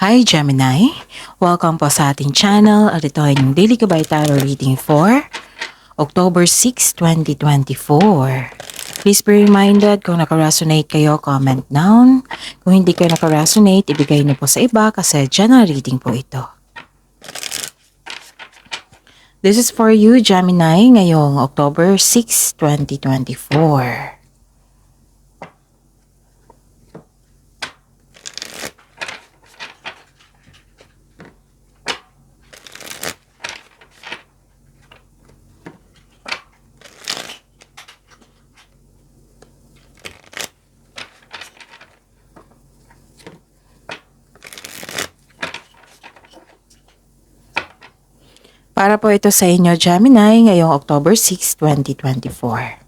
Hi Gemini! Welcome po sa ating channel at ito ay yung Daily Gabay Tarot Reading for October 6, 2024. Please be reminded kung naka-resonate kayo, comment down. Kung hindi kayo naka-resonate, ibigay niyo po sa iba kasi general reading po ito. This is for you Gemini ngayong October 6, 2024. Para po ito sa inyo, Gemini, ngayong October 6, 2024.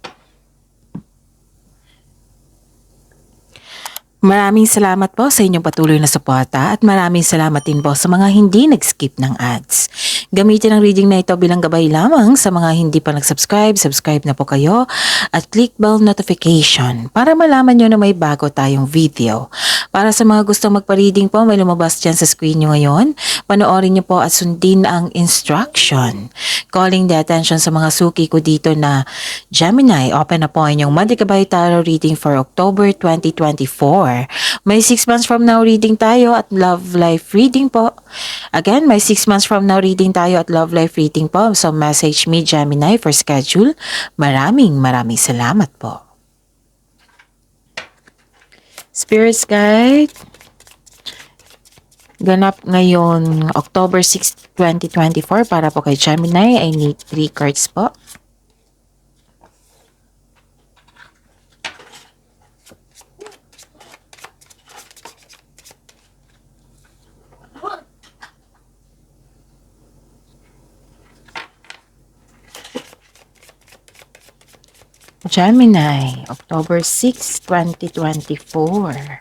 Maraming salamat po sa inyong patuloy na suporta at maraming salamat din po sa mga hindi nag-skip ng ads. Gamitin ang reading na ito bilang gabay lamang sa mga hindi pa nag-subscribe, subscribe na po kayo at click bell notification para malaman nyo na may bago tayong video. Para sa mga gustong magpa-reading po, may lumabas dyan sa screen nyo ngayon. Panoorin nyo po at sundin ang instruction. Calling the attention sa mga suki ko dito na Gemini, open na po inyong Monthly Gabay Tarot Reading for October 2024. May 6 months from now reading tayo at love life reading po. Again, may 6 months from now reading tayo at love life reading po. So message me Gemini for schedule. Maraming salamat po. Spirits Guide. Ganap ngayon October 6, 2024 para po kay Gemini. I need 3 cards po. Gemini, October 6, 2024.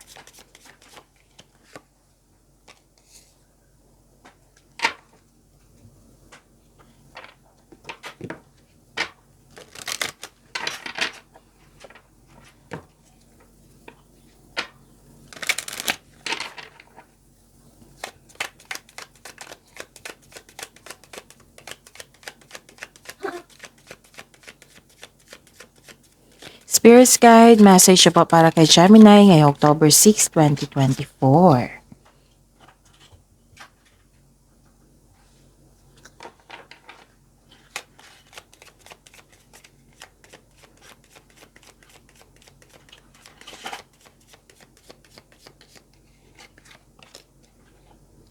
Spirit's Guide, message po para kay Gemini ngayong October 6, 2024.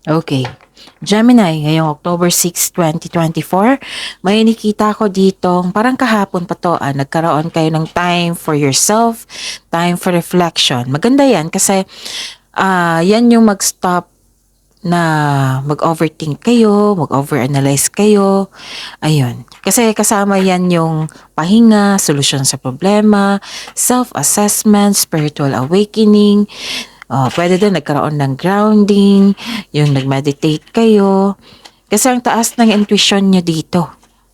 Okay. Gemini, ngayong October 6, 2024, may nakita ko dito, parang kahapon pa to, nagkaroon kayo ng time for yourself, time for reflection. Maganda yan kasi yan yung mag-stop na mag-overthink kayo, mag-overanalyze kayo. Ayun. Kasi kasama yan yung pahinga, solusyon sa problema, self-assessment, spiritual awakening. Pwede din nagkaroon ng grounding, yung nag-meditate kayo. Kasi ang taas ng intuition nyo dito.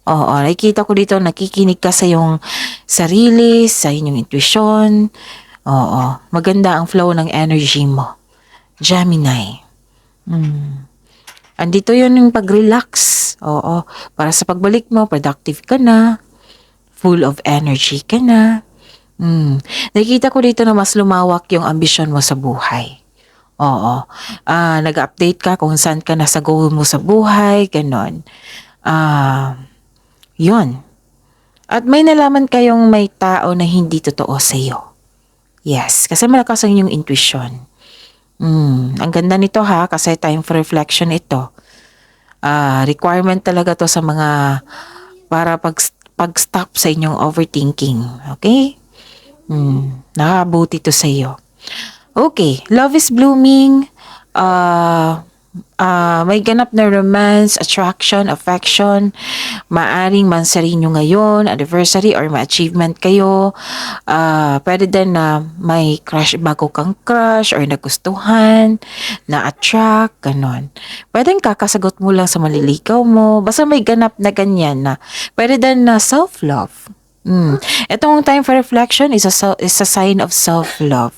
Nakikita ko dito, nakikinig ka sa yung sarili, sa inyong intuition. Maganda ang flow ng energy mo. Gemini. Andito yun yung pag-relax. Para sa pagbalik mo, productive ka na. Full of energy ka na. Nakikita ko dito na mas lumawak yung ambisyon mo sa buhay. Nag-update ka kung saan ka na sa goal mo sa buhay, ganon. Yun. At may nalaman kayong may tao na hindi totoo sa iyo. Yes, kasi malakas ang inyong intuition. Ang ganda nito ha, kasi time for reflection ito. Requirement talaga to sa mga para pag-stop sa inyong overthinking. Okay? Nakabuti to sa iyo. Okay, love is blooming. May ganap na romance, attraction, affection. Maaring mansari nyo ngayon, anniversary or ma-achievement kayo. Pwede din na may crush, bago kang crush or nagustuhan, na-attract, ganon. Pwede kakasagot mo lang sa maliligaw mo. Basta may ganap na ganyan na. Pwede din na self-love. Itong time for reflection is a sign of self-love.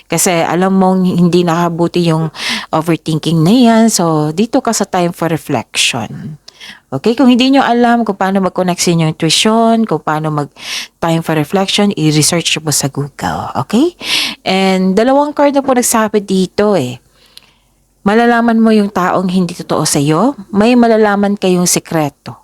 Kasi alam mong hindi nakabuti yung overthinking na yan. So, dito ka sa time for reflection. Okay, kung hindi nyo alam kung paano mag-connect sa inyong intuition, kung paano mag-time for reflection, i-research nyo po sa Google. Okay? And dalawang card na po nagsabi dito eh. Malalaman mo yung taong hindi totoo sa iyo, may malalaman kayong sekreto.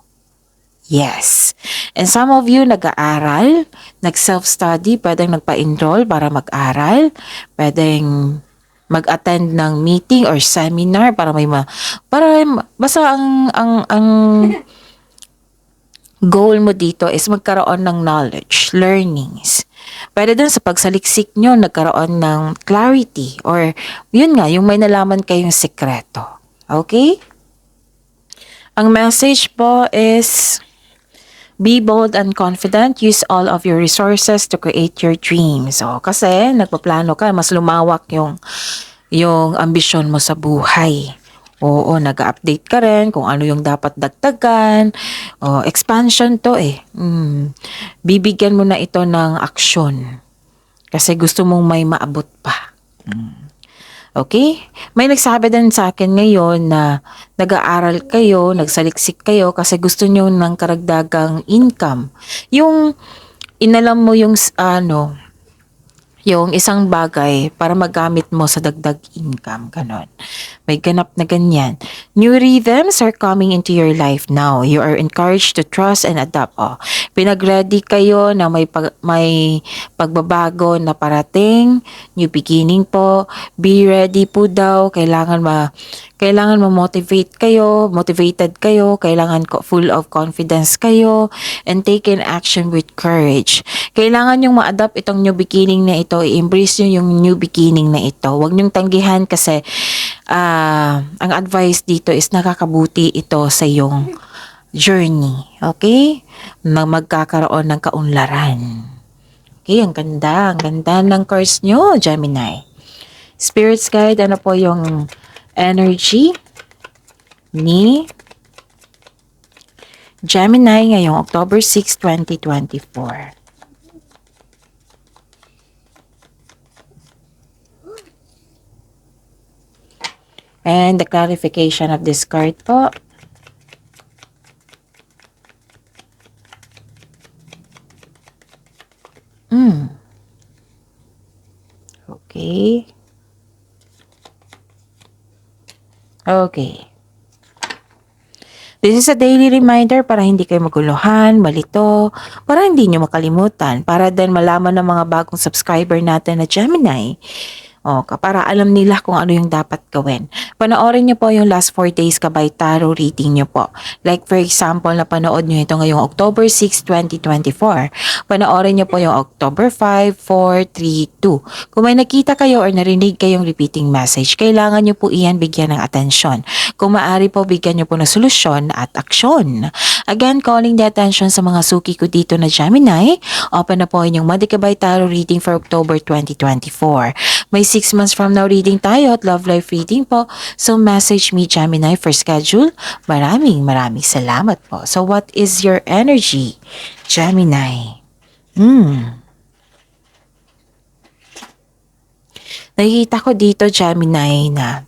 Yes. And some of you nag-aaral, nag-self-study, pwedeng nagpa-enroll para mag-aral, pwedeng mag-attend ng meeting or seminar para basta ang goal mo dito is magkaroon ng knowledge, learnings. Pwede din sa pagsaliksik nyo, nagkaroon ng clarity or yun nga, yung may nalaman kayong sekreto. Okay? Ang message po is be bold and confident. Use all of your resources to create your dreams. So, kasi nagpaplano ka, mas lumawak yung ambisyon mo sa buhay. Oo, nag-update ka rin kung ano yung dapat dagdagan. O, expansion to eh. Bibigyan mo na ito ng aksyon. Kasi gusto mong may maabot pa. Okay? May nagsabi din sa akin ngayon na nag-aaral kayo, nagsaliksik kayo kasi gusto nyo ng karagdagang income. Yung inalam mo yung yung isang bagay para magamit mo sa dagdag income, ganon. May ganap na ganyan. New rhythms are coming into your life now. You are encouraged to trust and adapt. Oh, pinag-ready kayo na may pagbabago na parating, new beginning po. Be ready po daw. Kailangan ma-motivate kayo, motivated kayo, kailangan full of confidence kayo, and take in action with courage. Kailangan yung ma-adapt itong new beginning na ito, i-embrace nyo yung new beginning na ito. Huwag nyong tanggihan kasi ang advice dito is nakakabuti ito sa yung journey. Okay? Na magkakaroon ng kaunlaran. Okay, ang ganda ng cards nyo, Gemini. Spirits guide, ano po yung energy ni Gemini ngayong October 6, 2024. And the clarification of this card po. Okay. Okay. This is a daily reminder para hindi kayo maguluhan, malito, para hindi nyo makalimutan, para din malaman ng mga bagong subscriber natin na Gemini. Para alam nila kung ano yung dapat gawin. Panoorin nyo po yung last 4 days kabay tarot reading nyo po. Like for example, napanood nyo ito ngayong October 6, 2024. Panoorin nyo po yung October 5, 4, 3, 2. Kung may nakita kayo or narinig kayong repeating message, kailangan nyo po iyan bigyan ng atensyon. Kung maaari po, bigyan nyo po ng solusyon at aksyon. Again, calling the attention sa mga suki ko dito na Gemini. Open na po inyong Madikabay Tarot reading for October 2024. May 6 months from now reading tayo at love life reading po. So message me Gemini for schedule. Maraming salamat po. So what is your energy, Gemini? Nakikita ko dito, Gemini, na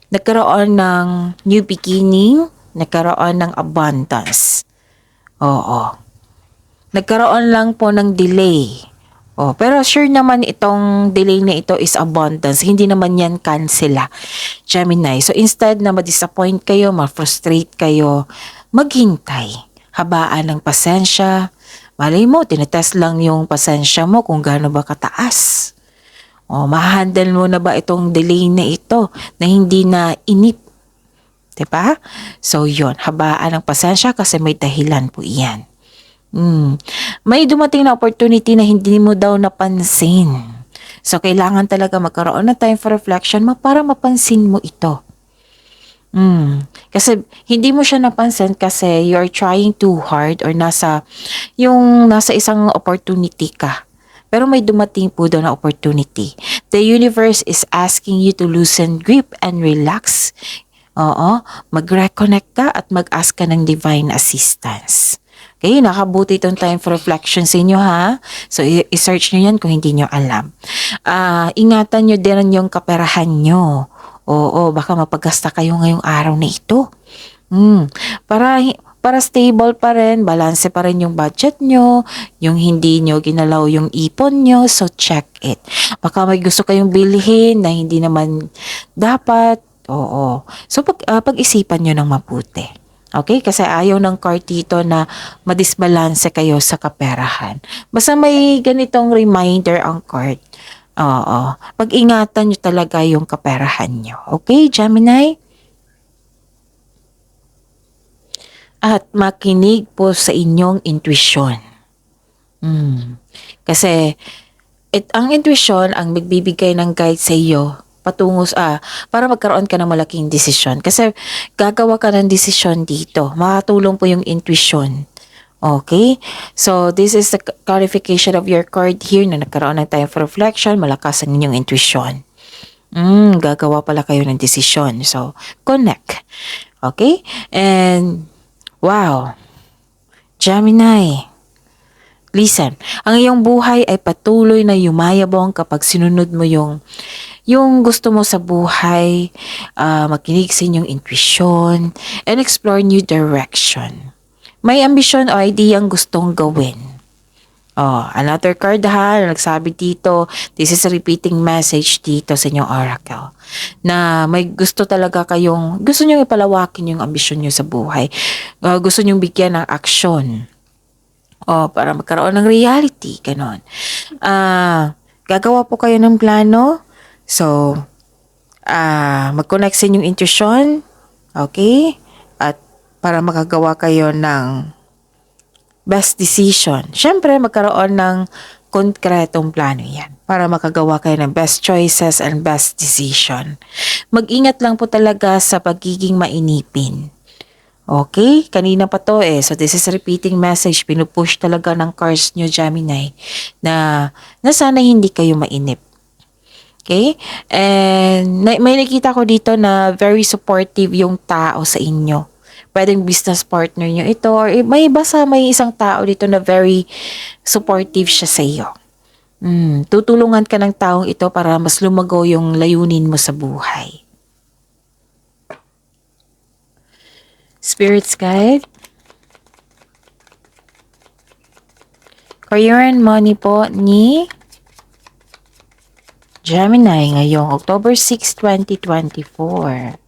nagkaroon ng new beginning, nagkaroon ng abundance. Oo. Nagkaroon lang po ng delay. Pero sure naman itong delay na ito is abundance. Hindi naman yan cancela, Gemini. So instead na ma-disappoint kayo, ma-frustrate kayo, maghintay. Habaan ng pasensya. Malay mo, tinetest lang yung pasensya mo kung gaano ba kataas. Ma-handle mo na ba itong delay na ito na hindi na inip? Diba? So yun, habaan ng pasensya kasi may dahilan po iyan. May dumating na opportunity na hindi mo daw napansin. So, kailangan talaga magkaroon ng time for reflection para mapansin mo ito. Kasi hindi mo siya napansin kasi you're trying too hard or nasa isang opportunity ka. Pero may dumating po daw na opportunity. The universe is asking you to loosen grip and relax. Mag-reconnect ka at mag-ask ka ng divine assistance. Okay, nakabuti itong time for reflection sa inyo ha. So, i-search nyo yan kung hindi nyo alam. Ingatan nyo din yung kaperahan nyo. Oo, baka mapagasta kayo ngayong araw na ito. Para stable pa rin, balanse pa rin yung budget nyo, yung hindi nyo ginalaw yung ipon nyo, so check it. Baka may gusto kayong bilhin na hindi naman dapat, oo. So pag-isipan nyo ng mabuti. Okay? Kasi ayaw ng card dito na madisbalanse kayo sa kaperahan. Basta may ganitong reminder ang card. Oo. Pag-ingatan nyo talaga yung kaperahan nyo. Okay, Gemini? At makinig po sa inyong intuition. Kasi ang intuition ang magbibigay ng guide sa iyo patungo para magkaroon ka ng malaking desisyon. Kasi gagawa ka ng desisyon dito. Makatulong po yung intuition. Okay? So, this is the clarification of your card here na nagkaroon ng time for reflection. Malakas ang inyong intuition. Gagawa pala kayo ng desisyon. So, connect. Okay? And, wow. Gemini. Listen, ang iyong buhay ay patuloy na yumayabong kapag sinunod mo yung gusto mo sa buhay, makinig sa inyong intuition, and explore new direction. May ambisyon o idea ang gustong gawin. Another card ha, nagsabi dito, this is a repeating message dito sa inyong oracle, na may gusto talaga gusto nyo ipalawakin yung ambisyon nyo sa buhay. Gusto nyo bigyan ng aksyon. Para magkaroon ng reality, ganon. Gagawa po kayo ng plano. So, mag-connect sa inyong intuition. Okay? At para makagawa kayo ng best decision. Siyempre, magkaroon ng konkretong plano yan. Para makagawa kayo ng best choices and best decision. Mag-ingat lang po talaga sa pagiging mainipin. Okay? Kanina pa to So, this is a repeating message. Pinupush talaga ng cards nyo, Gemini, na sana hindi kayo mainip. Okay? And may nakita ko dito na very supportive yung tao sa inyo. Pwedeng business partner nyo ito or may isang tao dito na very supportive siya sa iyo. Tutulungan ka ng taong ito para mas lumago yung layunin mo sa buhay. Spirits guide. Career and money po ni Gemini ngayong October 6, 2024.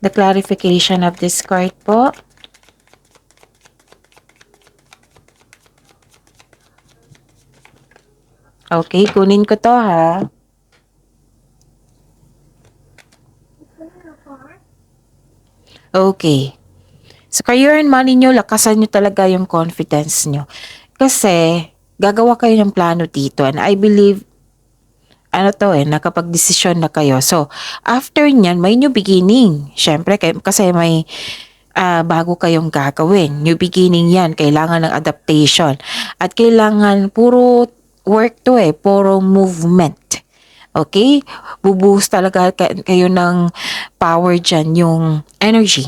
The clarification of this card po. Okay, kunin ko to ha. Okay. So, career and money nyo, lakasan nyo talaga yung confidence nyo. Kasi, gagawa kayo ng plano dito. And I believe, nakapag-desisyon na kayo. So, after nyan, may new beginning. Siyempre, kasi may bago kayong gagawin. New beginning yan. Kailangan ng adaptation. At kailangan puro work to puro movement. Okay? Bubuhos talaga kayo ng power dyan, yung energy.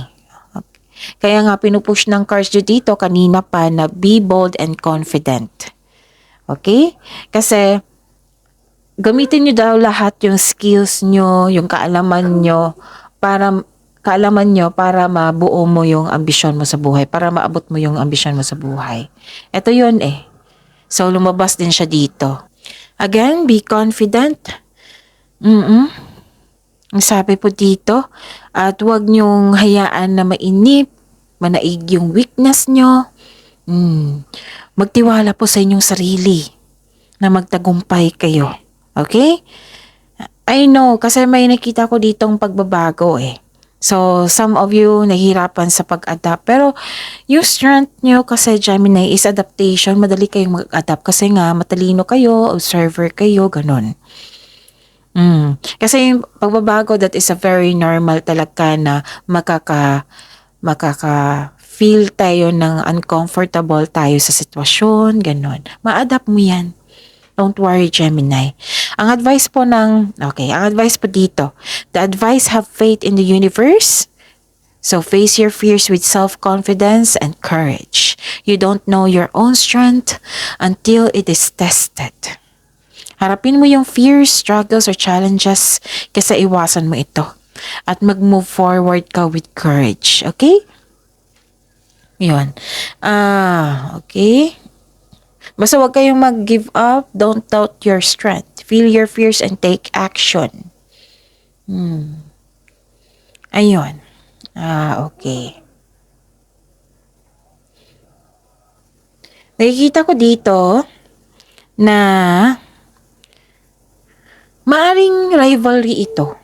Kaya nga pinupush ng cards nyo dito kanina pa na be bold and confident. Okay? Kasi gamitin nyo daw lahat yung skills nyo, yung kaalaman nyo para mabuo mo yung ambisyon mo sa buhay, para maabot mo yung ambisyon mo sa buhay. Ito yun So lumabas din siya dito. Again, be confident. Ang sabi po dito, at huwag niyong hayaan na mainip, manaig yung weakness niyo. Magtiwala po sa inyong sarili na magtagumpay kayo. Okay? I know, kasi may nakita ko ditong pagbabago So, some of you nahihirapan sa pag-adapt. Pero, yung strength nyo kasi Gemini is adaptation. Madali kayong mag-adapt kasi nga matalino kayo, observer kayo, ganun. Kasi yung pagbabago, that is a very normal talaga na makaka-feel tayo ng uncomfortable tayo sa sitwasyon, ganun. Ma-adapt mo yan. Don't worry, Gemini. ang advice po dito, the advice, have faith in the universe. So face your fears with self-confidence and courage. You don't know your own strength until it is tested. Harapin mo yung fears, struggles, or challenges kaysa iwasan mo ito. At mag-move forward ka with courage. Okay? Yun. Okay. Basta huwag kayong mag-give up. Don't doubt your strength. Feel your fears and take action. Ayun. Okay. Nakikita ko dito na maaring rivalry ito.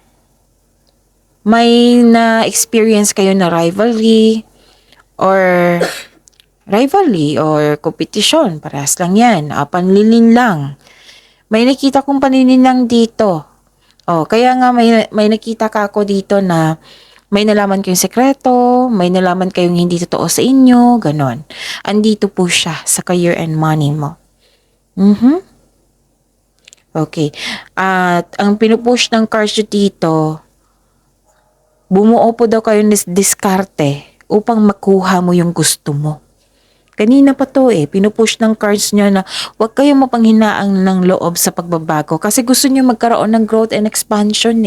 May na-experience kayo na rivalry or competition. Parehas lang yan. Panlilin lang. May nakita kong panlilinlang dito. Kaya nga may nakita ka ako dito na may nalaman kayong sekreto, may nalaman kayong hindi totoo sa inyo, ganon. Andito po siya sa career and money mo. Okay. At ang pinupush ng cards nyo dito, bumuo po daw kayo ng diskarte upang makuha mo yung gusto mo. Kanina pa to pinupush ng cards nyo na huwag kayong mapanghinaang ng loob sa pagbabago kasi gusto nyo magkaroon ng growth and expansion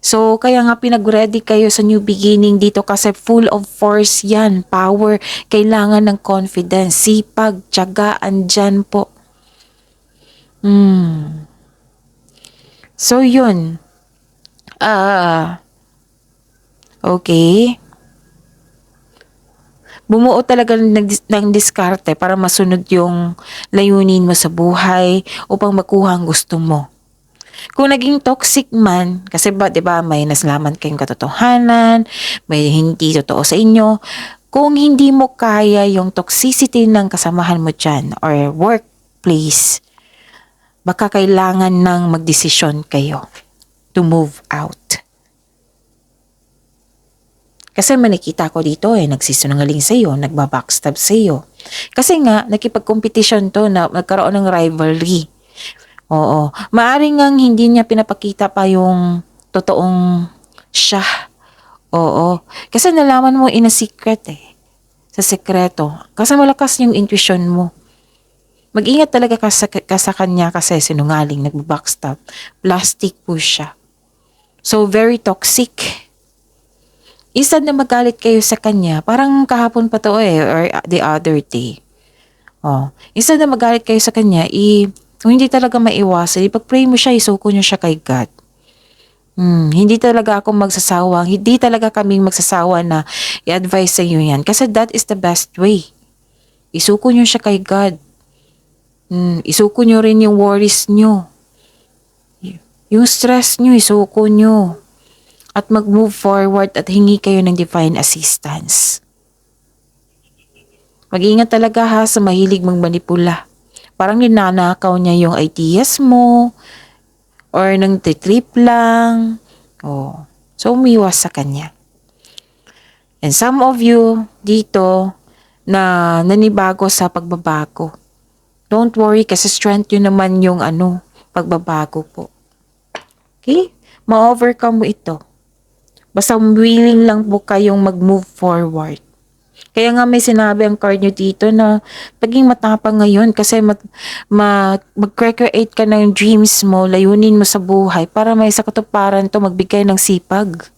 So, kaya nga pinag-ready kayo sa new beginning dito kasi full of force yan, power, kailangan ng confidence, sipag, tiyaga, andyan po. So, yun. Okay. Bumuo talaga ng diskarte para masunod yung layunin mo sa buhay upang makuha ang gusto mo. Kung naging toxic man, kasi diba, may naslaman kayong katotohanan, may hindi totoo sa inyo, kung hindi mo kaya yung toxicity ng kasamahan mo dyan or workplace, baka kailangan ng magdesisyon kayo to move out. Kasi manikita ko dito nagsisinungaling sa iyo, nagbabackstab sa iyo. Kasi nga, nakipag-competition to na nagkaroon ng rivalry. Oo. Maaring ngang hindi niya pinapakita pa yung totoong siya. Oo. Kasi nalaman mo in a secret Sa sekreto. Kasi malakas yung intuition mo. Mag-ingat talaga ka sa kanya kasi sinungaling, nagbabackstab. Plastic po siya. So, very toxic. Instead na magalit kayo sa kanya, parang kahapon pa to or the other day. Instead na magalit kayo sa kanya, kung hindi talaga maiwasan, ipag-pray mo siya, isuko niyo siya kay God. Hindi talaga hindi talaga kaming magsasawa na i-advise sa iyo yan. Kasi that is the best way. Isuko niyo siya kay God. Isuko niyo rin yung worries niyo. Yung stress niyo, isuko niyo. At mag-move forward at hingi kayo ng divine assistance. Mag-ingat talaga sa mahilig magmanipula. Parang ninanakaw niya yung ideas mo or nang trip lang. So umiwas sa kanya. And some of you dito na nanibago sa pagbabago. Don't worry kasi strength yun naman yung pagbabago po. Okay? Ma-overcome mo ito. Basta willing lang po kayong mag-move forward. Kaya nga may sinabi ang card nyo dito na paging matapang ngayon kasi mag-create ka ng dreams mo, layunin mo sa buhay para may sa katuparan to magbigay ng sipag.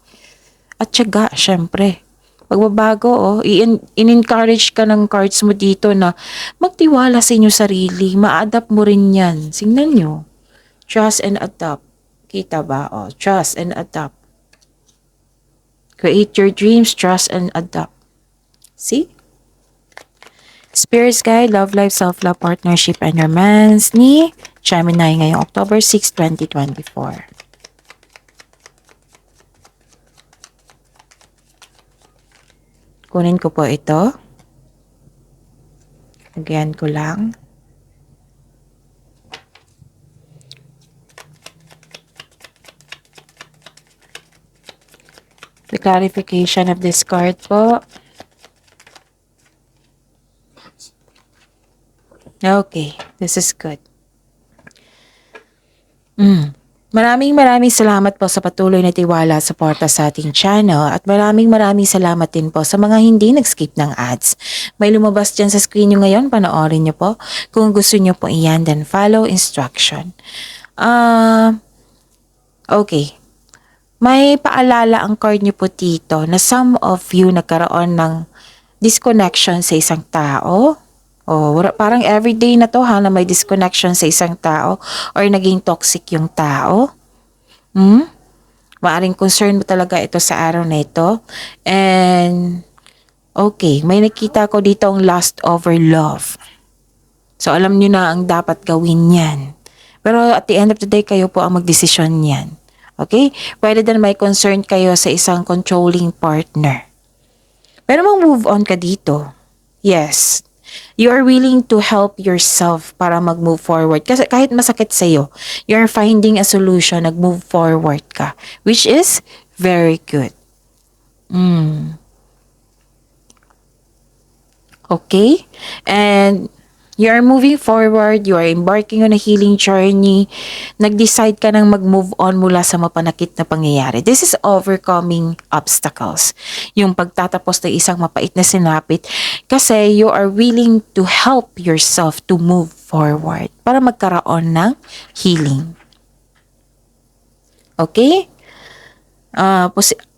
At tiyaga, syempre. Pagbabago, in-encourage ka ng cards mo dito na magtiwala sa inyo sarili, ma-adapt mo rin yan. Singnan nyo. Trust and adapt. Kita ba? Trust and adapt. Create your dreams, trust, and adapt. See? Spirit's Guide, Love Life, Self-Love, Partnership, and Romance ni Gemini ngayong October 6, 2024. Kunin ko po ito. Lagyan ko lang. The clarification of this card po. Okay, this is good. Maraming salamat po sa patuloy na tiwala at suporta sa ating channel at maraming salamat din po sa mga hindi nag-skip ng ads. May lumabas dyan sa screen nyo ngayon, panoorin nyo po. Kung gusto nyo po iyan, then follow instruction. Okay. May paalala ang card nyo po dito na some of you nagkaroon ng disconnection sa isang tao. Parang everyday na to na may disconnection sa isang tao or naging toxic yung tao. Maaring concern mo talaga ito sa araw na ito. And, okay, may nakita ko dito ang lust over love. So, alam nyo na ang dapat gawin yan. Pero at the end of the day, kayo po ang magdesisyon yan. Okay? Pwede din may concern kayo sa isang controlling partner. Pero mag-move on ka dito. Yes. You are willing to help yourself para mag-move forward. Kasi kahit masakit sa'yo, you're finding a solution, nag-move forward ka. Which is very good. Okay? And you are moving forward, you are embarking on a healing journey, nag-decide ka nang mag-move on mula sa mapanakit na pangyayari. This is overcoming obstacles. Yung pagtatapos ng isang mapait na sinapit kasi you are willing to help yourself to move forward para magkaroon ng healing. Okay?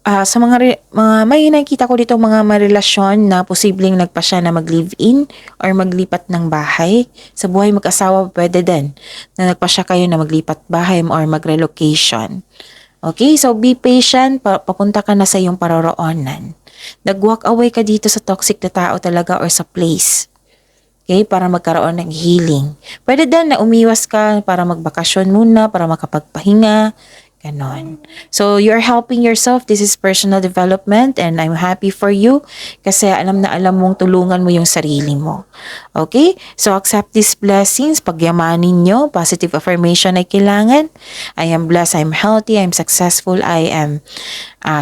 Sa mga may nakita ko dito mga relasyon na posibleng nagpa siya na mag-live-in or maglipat ng bahay. Sa buhay mag-asawa pwede din na nagpa siya kayo na maglipat bahay or mag-relocation. Okay, so be patient, papunta ka na sa iyong paroroonan. Nag-walk away ka dito sa toxic na tao talaga or sa place. Okay, para magkaroon ng healing. Pwede din na umiwas ka para magbakasyon muna, para makapagpahinga. Ganon. So, you're helping yourself. This is personal development and I'm happy for you kasi alam na alam mong tulungan mo yung sarili mo. Okay? So, accept these blessings. Pagyamanin nyo. Positive affirmation ay kailangan. I am blessed. I'm healthy. I'm successful. I am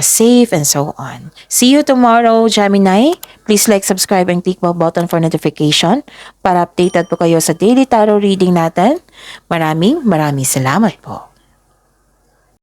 safe and so on. See you tomorrow, Gemini. Please like, subscribe, and click bell button for notification para updated po kayo sa daily tarot reading natin. Maraming salamat po.